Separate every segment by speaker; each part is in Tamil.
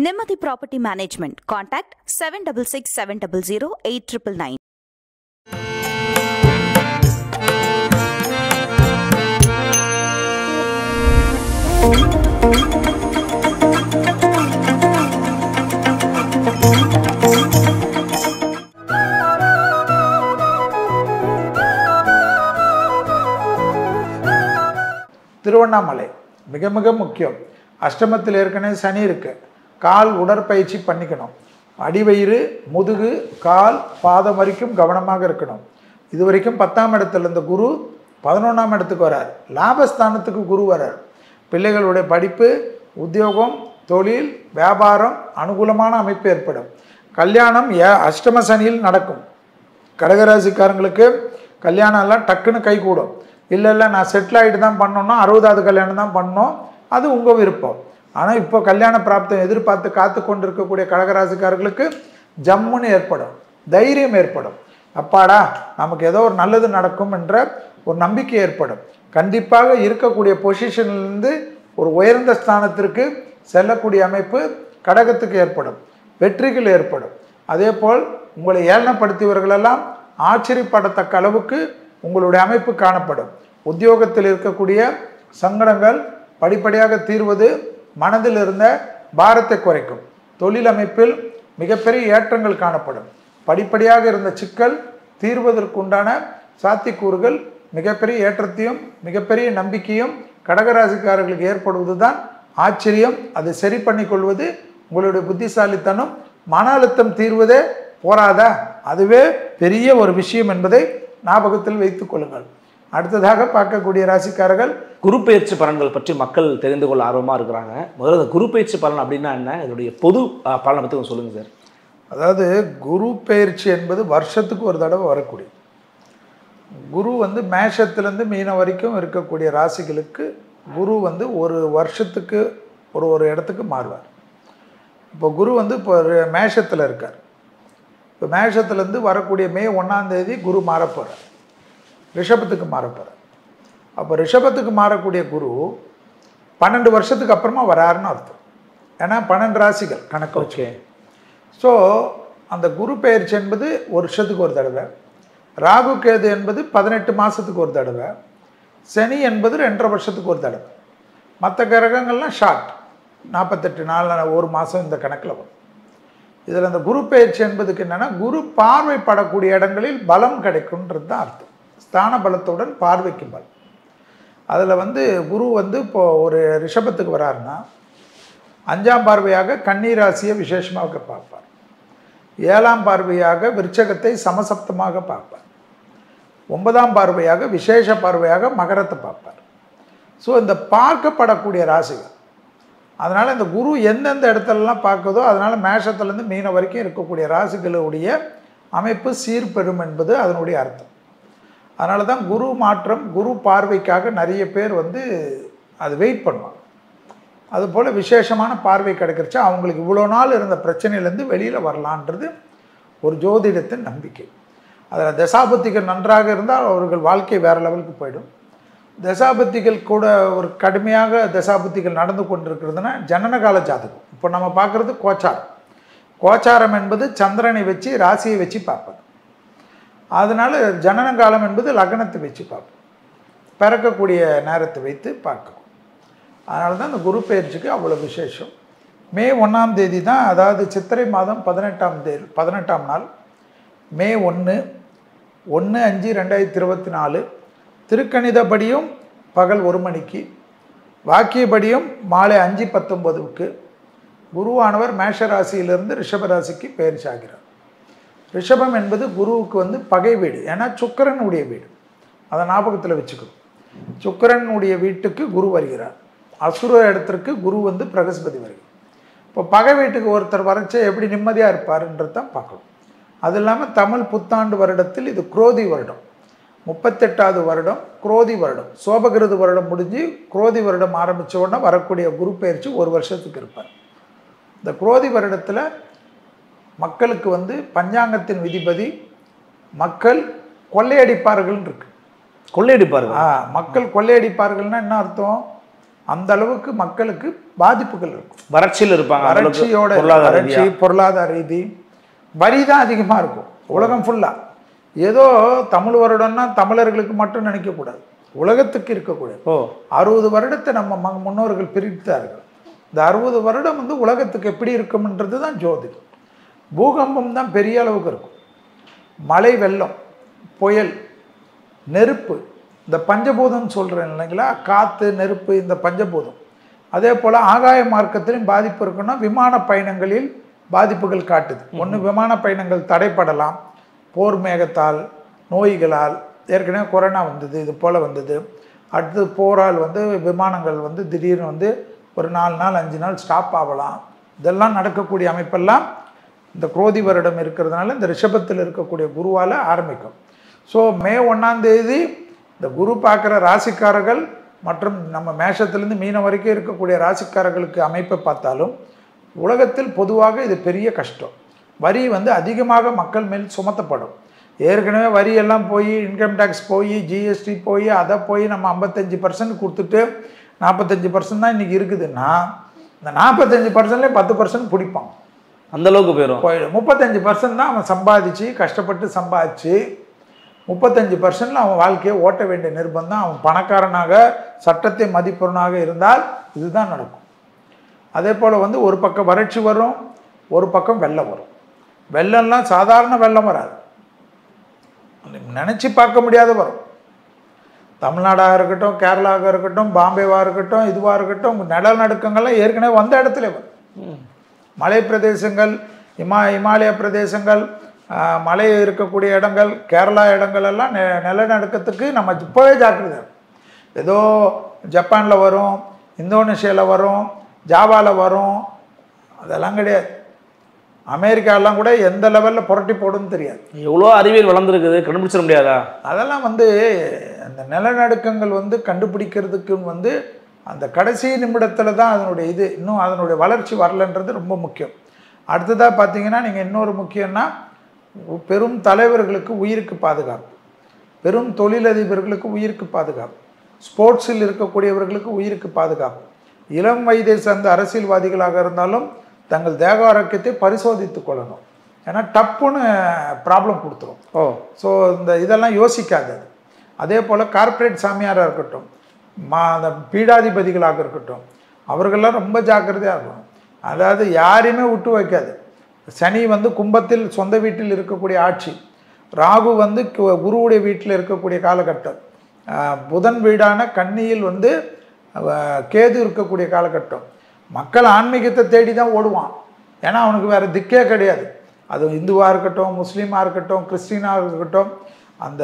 Speaker 1: Nirmati Property Management. Contact 766 700 8999.
Speaker 2: Tiruvannamalai மிக மிக முக்கியம். அஷ்டமத்தில் ஏற்கனவே சனி இருக்கு. கால் உடற்பயிற்சி பண்ணிக்கணும். அடிவயிறு, முதுகு, கால், பாதம் வரைக்கும் கவனமாக இருக்கணும். இது வரைக்கும் 10ஆம் இடத்துல இருந்த குரு 11ஆம் இடத்துக்கு வரார். லாபஸ்தானத்துக்கு குரு வரார். பிள்ளைகளுடைய படிப்பு, உத்தியோகம், தொழில், வியாபாரம் அனுகூலமான அமைப்பு ஏற்படும். கல்யாணம் அஷ்டம சனியில் நடக்கும். கடகராசிக்காரங்களுக்கு கல்யாணம் எல்லாம் டக்குன்னு கை கூடும். இல்லை நான் செட்டில் ஆகிட்டு தான் பண்ணோன்னா 60ஆவது கல்யாணம் தான் பண்ணோம், அது உங்கள் விருப்பம். ஆனால் இப்போ கல்யாண பிராப்தம் எதிர்பார்த்து காத்து கொண்டு இருக்கக்கூடிய கடகராசிக்காரர்களுக்கு ஜம்முன்னு ஏற்படும், தைரியம் ஏற்படும். அப்பாடா நமக்கு ஏதோ ஒரு நல்லது நடக்கும் என்ற ஒரு நம்பிக்கை ஏற்படும். கண்டிப்பாக இருக்கக்கூடிய பொசிஷன்லேருந்து ஒரு உயர்ந்த ஸ்தானத்திற்கு செல்லக்கூடிய அமைப்பு கடகத்துக்கு ஏற்படும். வெற்றிகள் ஏற்படும். அதே போல் உங்களை ஏளனப்படுத்தியவர்களெல்லாம் ஆச்சரியப்படத்தக்க அளவுக்கு உங்களுடைய அமைப்பு காணப்படும். உத்தியோகத்தில் இருக்கக்கூடிய சங்கடங்கள் படிப்படியாக தீர்வது மனதில் இருந்த பாரத்தை குறைக்கும். தொழில் அமைப்பில் மிகப்பெரிய ஏற்றங்கள் காணப்படும். படிப்படியாக இருந்த சிக்கல் தீர்வதற்குண்டான சாத்தியக்கூறுகள் மிகப்பெரிய ஏற்றத்தையும் மிகப்பெரிய நம்பிக்கையும் கடகராசிக்காரர்களுக்கு ஏற்படுவது தான் ஆச்சரியம். அதை சரி பண்ணி கொள்வது உங்களுடைய புத்திசாலித்தனம். மன அழுத்தம் தீர்வதே போராதா, அதுவே பெரிய ஒரு விஷயம் என்பதை ஞாபகத்தில் வைத்துக் கொள்ளுங்கள். அடுத்ததாக பார்க்கக்கூடிய ராசிக்காரர்கள்
Speaker 3: குரு பயிற்சி பலன்கள் பற்றி மக்கள் தெரிந்து கொள்ள ஆர்வமாக இருக்கிறாங்க. முதல்ல குரு பயிற்சி பலன் அப்படின்னா என்ன, இதனுடைய பொது பலனை பற்றி கொஞ்சம் சொல்லுங்கள் சார்.
Speaker 2: அதாவது குரு பயிற்சி என்பது வருஷத்துக்கு ஒரு தடவை வரக்கூடிய குரு மேஷத்துலேருந்து மீனம் வரைக்கும் இருக்கக்கூடிய ராசிகளுக்கு குரு ஒரு வருஷத்துக்கு ஒரு இடத்துக்கு மாறுவார். இப்போ குரு இப்போ மேஷத்தில் இருக்கார். இப்போ மேஷத்துலேருந்து வரக்கூடிய மே 1ஆம் தேதி குரு மாறப்போகிறார், ரிஷபத்துக்கு மாறப்போகிறார். அப்போ ரிஷபத்துக்கு மாறக்கூடிய குரு 12 வருஷத்துக்கு அப்புறமா வராருன்னு அர்த்தம். ஏன்னா 12 ராசிகள் கணக்கு வச்சு. ஸோ அந்த குரு பெயர்ச்சி என்பது ஒரு வருஷத்துக்கு ஒரு தடவை, ராகு கேது என்பது 18 மாதத்துக்கு ஒரு தடவை, சனி என்பது 2.5 வருஷத்துக்கு ஒரு தடவை. மற்ற கிரகங்கள்லாம் ஷார்ட் 48 நாள், ஒரு மாதம் இந்த கணக்கில் வரும். இதில் அந்த குரு பெயர்ச்சி என்பதுக்கு என்னென்னா குரு பார்வைப்படக்கூடிய இடங்களில் பலம் கிடைக்கும்ன்றது தான் அர்த்தம். ஸ்தான பலத்துடன் பார்வைக்கு பலம். அதில் குரு இப்போது ஒரு ரிஷபத்துக்கு வராருன்னா 5ஆம் பார்வையாக கன்னி ராசியை விசேஷமாக பார்ப்பார். 7ஆம் பார்வையாக விருச்சகத்தை சமசப்தமாக பார்ப்பார். 9ஆம் பார்வையாக விசேஷ பார்வையாக மகரத்தை பார்ப்பார். ஸோ இந்த பார்க்கப்படக்கூடிய ராசிகள், அதனால் இந்த குரு எந்தெந்த இடத்துலலாம் பார்க்குதோ அதனால் மேஷத்துலேருந்து மீனம் வரைக்கும் இருக்கக்கூடிய ராசிகளுடைய அமைப்பு சீர்பெறும் என்பது அதனுடைய அர்த்தம். அதனால தான் குரு மாற்றம், குரு பார்வைக்காக நிறைய பேர் அது வெயிட் பண்ணுவாங்க. அதுபோல் விசேஷமான பார்வை கிடைக்கிறச்சா அவங்களுக்கு இவ்வளோ நாள் இருந்த பிரச்சனையிலேருந்து வெளியில் வரலான்றது ஒரு ஜோதிடத்தின் நம்பிக்கை. அதில் தசாபத்திகள் நன்றாக இருந்தால் அவர்கள் வாழ்க்கை வேறு லெவலுக்கு போயிடும். தசாபத்திகள் கூட ஒரு கடுமையாக தசாபத்திகள் நடந்து கொண்டிருக்கிறதுனா ஜனனகால ஜாதகம். இப்போ நம்ம பார்க்குறது கோச்சாரம். கோச்சாரம் என்பது சந்திரனை வச்சு ராசியை வச்சு பார்ப்பது. அதனால் ஜனனகாலம் என்பது லக்னத்தை வச்சு பார்ப்போம், பிறக்கக்கூடிய நேரத்தை வைத்து பார்க்கணும். அதனால தான் இந்த குரு பெயர்ச்சிக்கு அவ்வளோ விசேஷம். மே 1ஆம் தேதி தான், அதாவது சித்திரை மாதம் 18ஆம் நாள், மே 1/5/2024 திருக்கணிதப்படியும் பகல் 1 மணிக்கு, வாக்கியப்படியும் மாலை 5:19க்கு குருவானவர் மேஷ ராசியிலிருந்து ரிஷபராசிக்கு பெயர்ச்சி ஆகிறார். ரிஷபம் என்பது குருவுக்கு பகை வீடு. ஏன்னா சுக்கிரனுடைய வீடு, அதை ஞாபகத்தில் வச்சுக்கணும். சுக்கிரனுடைய வீட்டுக்கு குரு வருகிறார். அசுர இடத்திற்கு குரு பிரகஸ்பதி வருகிறார். இப்போ பகை வீட்டுக்கு ஒருத்தர் வரைச்சா எப்படி நிம்மதியாக இருப்பார்ன்றது தான் பார்க்கணும். அது இல்லாமல் தமிழ் புத்தாண்டு வருடத்தில் இது குரோதி வருடம், 38வது வருடம் குரோதி வருடம். சோபகிருது வருடம் முடிஞ்சு குரோதி வருடம் ஆரம்பித்த உடனே வரக்கூடிய குரு பெயர்ச்சி ஒரு வருஷத்துக்கு இருப்பார். இந்த குரோதி வருடத்தில் மக்களுக்கு பஞ்சாங்கத்தின் விதிபதி மக்கள் கொள்ளையடிப்பார்கள் இருக்கு.
Speaker 3: கொள்ளையடிப்பார்கள்?
Speaker 2: மக்கள் கொள்ளையடிப்பார்கள்னா என்ன அர்த்தம்? அந்த அளவுக்கு மக்களுக்கு பாதிப்புகள் இருக்கும்.
Speaker 3: வறட்சியில் இருப்பாங்க,
Speaker 2: வறட்சியோட வறட்சி, பொருளாதார ரீதி, வரி தான் அதிகமாக இருக்கும் உலகம் ஃபுல்லாக. ஏதோ தமிழ் வருடம்னா தமிழர்களுக்கு மட்டும் நினைக்கக்கூடாது, உலகத்துக்கு இருக்கக்கூடாது. 60 வருடத்தை நம்ம முன்னோர்கள் பிரித்தார்கள். இந்த 60 வருடம் வந்து உலகத்துக்கு எப்படி இருக்கும்ன்றது தான் ஜோதிடம். பூகம்பம் தான் பெரிய அளவுக்கு இருக்கும். மழை, வெள்ளம், புயல், நெருப்பு, இந்த பஞ்சபூதம் சொல்கிறேன் இல்லைங்களா, காற்று, நெருப்பு, இந்த பஞ்சபூதம். அதே போல் ஆகாய மார்க்கத்திலையும் பாதிப்பு இருக்குன்னா விமான பயணங்களில் பாதிப்புகள் காட்டுது. ஒன்று விமான பயணங்கள் தடைப்படலாம், போர் மேகத்தால், நோய்களால். ஏற்கனவே கொரோனா வந்தது, இது போல் வந்தது. அடுத்தது போரால் வந்து விமானங்கள் வந்து திடீர்னு வந்து ஒரு 4 நாள் 5 நாள் ஸ்டாப் ஆகலாம். இதெல்லாம் நடக்கக்கூடிய அமைப்பெல்லாம் இந்த குரோதி வருடம் இருக்கிறதுனால இந்த ரிஷபத்தில் இருக்கக்கூடிய குருவால் ஆரம்பிக்கும். ஸோ மே 1ஆம் தேதி இந்த குரு பார்க்குற ராசிக்காரர்கள் மற்றும் நம்ம மேஷத்துலேருந்து மீனம் வரைக்கும் இருக்கக்கூடிய ராசிக்காரர்களுக்கு அமைப்பை பார்த்தாலும் உலகத்தில் பொதுவாக இது பெரிய கஷ்டம். வரி வந்து அதிகமாக மக்கள் மேல் சுமத்தப்படும். ஏற்கனவே வரியெல்லாம் போய் இன்கம் டேக்ஸ் போய் ஜிஎஸ்டி போய் அதை போய் நம்ம 55% கொடுத்துட்டு 45% தான் இன்றைக்கி இருக்குதுன்னா இந்த 45%லேயே 10% பிடிப்பான்.
Speaker 3: அந்தளவுக்கு போயிடும்.
Speaker 2: 35% தான் அவன் சம்பாதிச்சு கஷ்டப்பட்டு சம்பாதிச்சு 35% அவன் வாழ்க்கையை ஓட்ட வேண்டிய நிர்பந்தம். அவன் பணக்காரனாக சட்டத்தை மதிப்பவனாக இருந்தால் இதுதான் நடக்கும். அதே போல் வந்து ஒரு பக்கம் வறட்சி வரும், ஒரு பக்கம் வெள்ளம் வரும். வெள்ளம்லாம் சாதாரண வெள்ளம் வராது, நினச்சி பார்க்க முடியாத வரும். தமிழ்நாடாக இருக்கட்டும், கேரளாவாக இருக்கட்டும், பாம்பேவாக இருக்கட்டும், இதுவாக இருக்கட்டும், நிலநடுக்கங்கள்லாம் ஏற்கனவே வந்த இடத்துல வரும். மலை பிரதேசங்கள், இமாலய பிரதேசங்கள், மலை இருக்கக்கூடிய இடங்கள், கேரளா இடங்கள் எல்லாம் நிலநடுக்கத்துக்கு நம்ம இப்போவே ஜாக்கிரதை. ஏதோ ஜப்பானில் வரும், இந்தோனேஷியாவில் வரும், ஜாவாவில் வரும், அதெல்லாம் கிடையாது. அமெரிக்காலாம் கூட எந்த லெவலில் புரட்டி போடுன்னு தெரியாது.
Speaker 3: எவ்வளோ அறிவியல் வளர்ந்துருக்குது, கண்டுபிடிச்சிட முடியாதா?
Speaker 2: அதெல்லாம் வந்து அந்த நிலநடுக்கங்கள் வந்து கண்டுபிடிக்கிறதுக்கு வந்து அந்த கடைசி நிமிடத்தில் தான் அதனுடைய இது இன்னும் அதனுடைய வளர்ச்சி வரலன்றது ரொம்ப முக்கியம். அடுத்ததாக பார்த்தீங்கன்னா நீங்கள் இன்னொரு முக்கியம்னா பெரும் தலைவர்களுக்கு உயிருக்கு பாதுகாப்பு, பெரும் தொழிலதிபர்களுக்கு உயிருக்கு பாதுகாப்பு, ஸ்போர்ட்ஸில் இருக்கக்கூடியவர்களுக்கு உயிருக்கு பாதுகாப்பு, இளம் வயதை சார்ந்த அரசியல்வாதிகளாக இருந்தாலும் தங்கள் தேக ஆரோக்கியத்தை பரிசோதித்து கொள்ளணும். ஏன்னா டப்புன்னு ப்ராப்ளம் கொடுத்துரும். ஸோ இந்த இதெல்லாம் யோசிக்காது. அதே போல் கார்ப்பரேட் சாமியாராக இருக்கட்டும், அந்த பீடாதிபதிகளாக இருக்கட்டும், அவர்களெலாம் ரொம்ப ஜாக்கிரதையாக இருக்கணும். அதாவது யாரையுமே விட்டு வைக்காது. சனி வந்து கும்பத்தில் சொந்த வீட்டில் இருக்கக்கூடிய ஆட்சி, ராகு வந்து குருவுடைய வீட்டில் இருக்கக்கூடிய காலகட்டம், புதன் வீடான கன்னியில் வந்து கேது இருக்கக்கூடிய காலகட்டம். மக்கள் ஆன்மீகத்தை தேடி தான் ஓடுவான். ஏன்னா அவனுக்கு வேறு திக்கே கிடையாது. அது இந்துவாக இருக்கட்டும், முஸ்லீமாக இருக்கட்டும், கிறிஸ்டினாக இருக்கட்டும், அந்த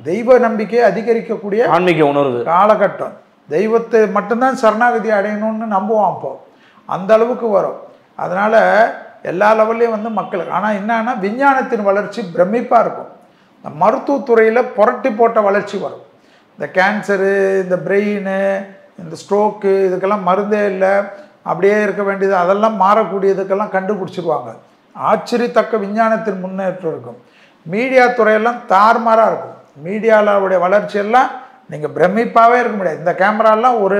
Speaker 2: தெய்வ நம்பிக்கையை அதிகரிக்கக்கூடிய
Speaker 3: ஆன்மீக உணர்வு
Speaker 2: காலகட்டம். தெய்வத்தை மட்டும்தான் சரணாகதி அடையணும்னு நம்புவான். அப்போ அந்த அளவுக்கு வரும். அதனால் எல்லா லெவல்லையும் வந்து மக்களுக்கு. ஆனால் என்னன்னா விஞ்ஞானத்தின் வளர்ச்சி பிரமிப்பாக இருக்கும். இந்த மருத்துவத்துறையில் புரட்டி போட்ட வளர்ச்சி வரும். இந்த கேன்சரு, இந்த பிரெயின், இந்த ஸ்ட்ரோக்கு, இதுக்கெல்லாம் மருந்தே இல்லை, அப்படியே இருக்க வேண்டியது, அதெல்லாம் மாறக்கூடியதுக்கெல்லாம் கண்டுபிடிச்சிருவாங்க. ஆச்சரியத்தக்க விஞ்ஞானத்தின் முன்னேற்றம் இருக்கும். மீடியா துறையெல்லாம் தார்மாராக இருக்கும். மீடியாவுடைய வளர்ச்சியெல்லாம் நீங்கள் பிரமிப்பாகவே இருக்க முடியாது. இந்த கேமராலாம் ஒரு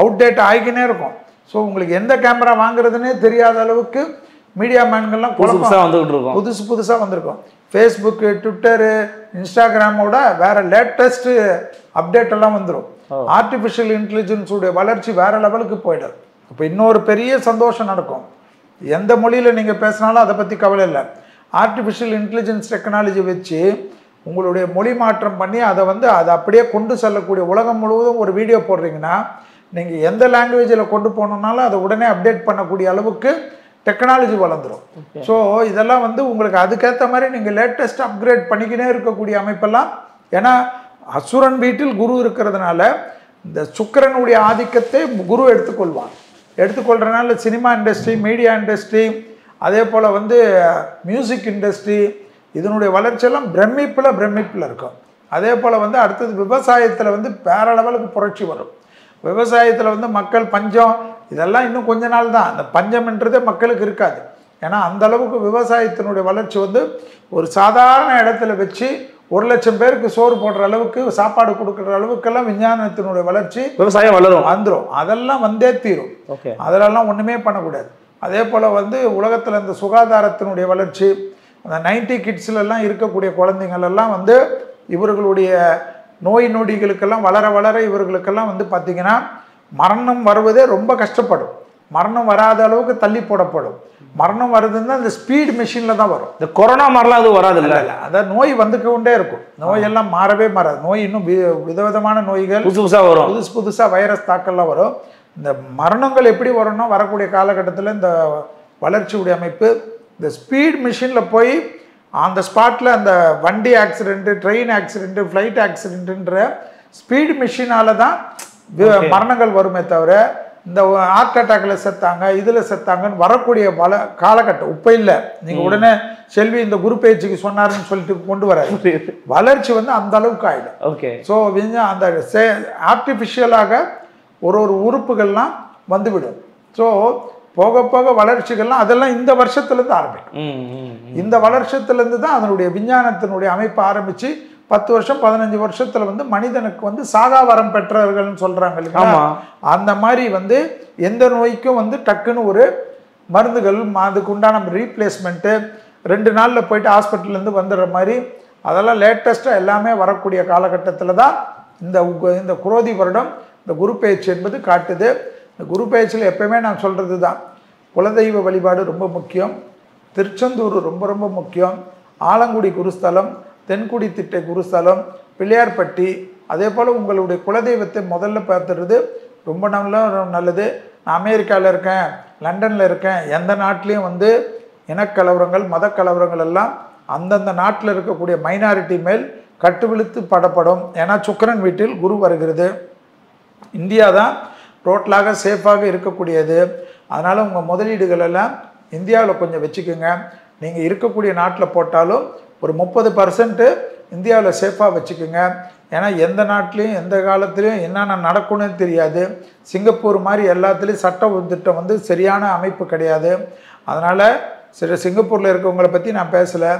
Speaker 2: அவுட்டேட் ஆகிக்கினே இருக்கும். ஸோ உங்களுக்கு எந்த கேமரா வாங்குறதுனே தெரியாத அளவுக்கு மீடியா மேன்கள்லாம் புதுசாக வந்திருக்கும். ஃபேஸ்புக்கு, ட்விட்டரு, இன்ஸ்டாகிராமோட வேறு லேட்டஸ்ட்டு அப்டேட் எல்லாம் வந்துடும். ஆர்டிஃபிஷியல் இன்டெலிஜென்ஸுடைய வளர்ச்சி வேறு லெவலுக்கு போயிடும். இப்போ இன்னொரு பெரிய சந்தோஷம் நடக்கும். எந்த மொழியில் நீங்கள் பேசினாலும் அதை பற்றி கவலை இல்லை. ஆர்டிஃபிஷியல் இன்டெலிஜென்ஸ் டெக்னாலஜி வச்சு உங்களுடைய மொழி மாற்றம் பண்ணி அதை அப்படியே கொண்டு செல்லக்கூடிய, உலகம் முழுவதும் ஒரு வீடியோ போடுறீங்கன்னா நீங்கள் எந்த லாங்குவேஜில் கொண்டு போனோம்னாலும் அதை உடனே அப்டேட் பண்ணக்கூடிய அளவுக்கு டெக்னாலஜி வளர்ந்துடும். ஸோ இதெல்லாம் வந்து உங்களுக்கு அதுக்கேற்ற மாதிரி நீங்கள் லேட்டஸ்ட் அப்கிரேட் பண்ணிக்கினே இருக்கக்கூடிய அமைப்பெல்லாம். ஏன்னா அசுரன் வீட்டில் குரு இருக்கிறதுனால இந்த சுக்கிரனுடைய ஆதிக்கத்தை குரு எடுத்துக்கொள்கிறனால சினிமா இண்டஸ்ட்ரி, மீடியா இண்டஸ்ட்ரி, அதே போல் வந்து மியூசிக் இண்டஸ்ட்ரி, இதனுடைய வளர்ச்சியெல்லாம் பிரமிப்பில் இருக்கும். அதே போல் வந்து அடுத்தது விவசாயத்தில் வந்து வேற லெவலுக்கு புரட்சி வரும். விவசாயத்தில் வந்து மக்கள் பஞ்சம், இதெல்லாம் இன்னும் கொஞ்ச நாள் தான். அந்த பஞ்சம்ன்றதே மக்களுக்கு இருக்காது. ஏன்னா அந்த அளவுக்கு விவசாயத்தினுடைய வளர்ச்சி வந்து ஒரு சாதாரண இடத்துல வச்சு 1,00,000 பேருக்கு சோறு போடுற அளவுக்கு சாப்பாடு கொடுக்குற அளவுக்கெல்லாம் விஞ்ஞானத்தினுடைய வளர்ச்சி
Speaker 3: விவசாயம் வளரும்
Speaker 2: வந்துடும். அதெல்லாம் வந்தே தீரும்.
Speaker 3: ஓகே,
Speaker 2: அதெல்லாம் ஒன்றுமே பண்ணக்கூடாது. அதே போல் வந்து உலகத்தில் இந்த சுகாதாரத்தினுடைய வளர்ச்சி, அந்த 90 கிட்ஸ்லாம் இருக்கக்கூடிய குழந்தைங்களெல்லாம் வந்து இவர்களுடைய நோய் நொடிகளுக்கெல்லாம் வளர வளர இவர்களுக்கெல்லாம் வந்து பார்த்திங்கன்னா மரணம் வருவதே ரொம்ப கஷ்டப்படும். மரணம் வராத அளவுக்கு தள்ளி போடப்படும். மரணம் வருதுன்னா இந்த ஸ்பீட் மிஷினில் தான் வரும்.
Speaker 3: இந்த கொரோனா மாதிரிலாம் அது வராது இல்லை?
Speaker 2: அதான் நோய் வந்துக்க கொண்டே இருக்கும். நோயெல்லாம் மாறவே மாறாது. நோய் இன்னும் விதவிதமான நோய்கள்
Speaker 3: புதுசு புதுசாக வரும்.
Speaker 2: புதுசாக வைரஸ் தாக்கல்லாம் வரும். இந்த மரணங்கள் எப்படி வரும்னா வரக்கூடிய காலகட்டத்தில் இந்த வளர்ச்சியுடைய அமைப்பு இந்த ஸ்பீட் மிஷினில் போய் அந்த ஸ்பாட்டில் அந்த வண்டி ஆக்சிடென்ட்டு, ட்ரெயின் ஆக்சிடென்ட்டு, ஃப்ளைட் ஆக்சிடென்ட்டுன்ற ஸ்பீட் மிஷினால தான் மரணங்கள் வருமே தவிர இந்த ஹார்ட் அட்டாக்ல செத்தாங்க இதில் செத்தாங்கன்னு வரக்கூடிய பல காலகட்டம் இப்போ இல்லை. நீங்கள் உடனே செல்வி இந்த குரு பயிற்சிக்கு சொன்னாருன்னு சொல்லிட்டு கொண்டு வராது. வளர்ச்சி வந்து அந்த அளவுக்கு ஆகிடும்.
Speaker 3: ஓகே,
Speaker 2: ஸோ அந்த ஆர்டிஃபிஷியலாக ஒரு உறுப்புகள்லாம் வந்துவிடும். ஸோ போக போக வளர்ச்சிகள்லாம் அதெல்லாம் இந்த வருஷத்துலேருந்து ஆரம்பிக்கும். இந்த வருஷத்துலேருந்து தான் அதனுடைய விஞ்ஞானத்தினுடைய அமைப்பு ஆரம்பித்து 10 வருஷம் 15 வருஷத்துல வந்து மனிதனுக்கு வந்து சாகாவரம் பெற்றவர்கள்னு சொல்றாங்க இல்லையா? அந்த மாதிரி வந்து எந்த நோய்க்கும் வந்து டக்குன்னு ஒரு மருந்துகள் அதுக்கு உண்டான ரீப்ளேஸ்மெண்ட்டு 2 நாளில் போயிட்டு ஹாஸ்பிட்டல்லேருந்து வந்துடுற மாதிரி அதெல்லாம் லேட்டஸ்ட்டாக எல்லாமே வரக்கூடிய காலகட்டத்தில் தான் இந்த குரோதி வருடம் இந்த குரு பயிற்சி என்பது காட்டுது. இந்த குரு பயிற்சியில் எப்பயுமே நான் சொல்கிறது தான், குலதெய்வ வழிபாடு ரொம்ப முக்கியம். திருச்செந்தூர் ரொம்ப ரொம்ப முக்கியம். ஆலங்குடி குருஸ்தலம், தென்குடி திட்டை குருஸ்தலம், பிள்ளையார்பட்டி, அதே போல் உங்களுடைய குலதெய்வத்தை முதல்ல பார்த்துறது ரொம்ப நல்லது. நான் அமெரிக்காவில் இருக்கேன், லண்டனில் இருக்கேன், எந்த நாட்டிலையும் வந்து இனக்கலவரங்கள் மத கலவரங்கள் எல்லாம் அந்தந்த நாட்டில் இருக்கக்கூடிய மைனாரிட்டி மேல் கட்டுவிழுத்து படப்படும். ஏன்னா சுக்கிரன் வீட்டில் குரு வருகிறது. இந்தியா தான் டோட்டலாக சேஃபாக இருக்கக்கூடியது. அதனால் உங்கள் முதலீடுகள் எல்லாம் இந்தியாவில் கொஞ்சம் வச்சுக்கோங்க. நீங்கள் இருக்கக்கூடிய நாட்டில் போட்டாலும் ஒரு 30% இந்தியாவில் சேஃபாக வச்சுக்கோங்க. ஏன்னா எந்த நாட்டிலையும் எந்த காலத்துலேயும் என்னென்ன நடக்கும்னு தெரியாது. சிங்கப்பூர் மாதிரி எல்லாத்துலேயும் சட்ட திட்டம் வந்து சரியான அமைப்பு கிடையாது. அதனால் சிங்கப்பூரில் இருக்கவங்கள பற்றி நான் பேசலை,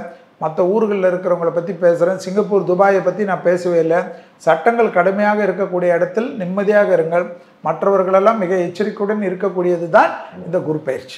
Speaker 2: மற்ற ஊர்களில் இருக்கிறவங்கள பற்றி பேசுகிறேன். சிங்கப்பூர் துபாயை பற்றி நான் பேசவே இல்லை. சட்டங்கள் கடுமையாக இருக்கக்கூடிய இடத்தில் நிம்மதியாக இருங்கள். மற்றவர்களெல்லாம் மிக எச்சரிக்கையுடன் இருக்கக்கூடியது தான் இந்த குரு பயிற்சி.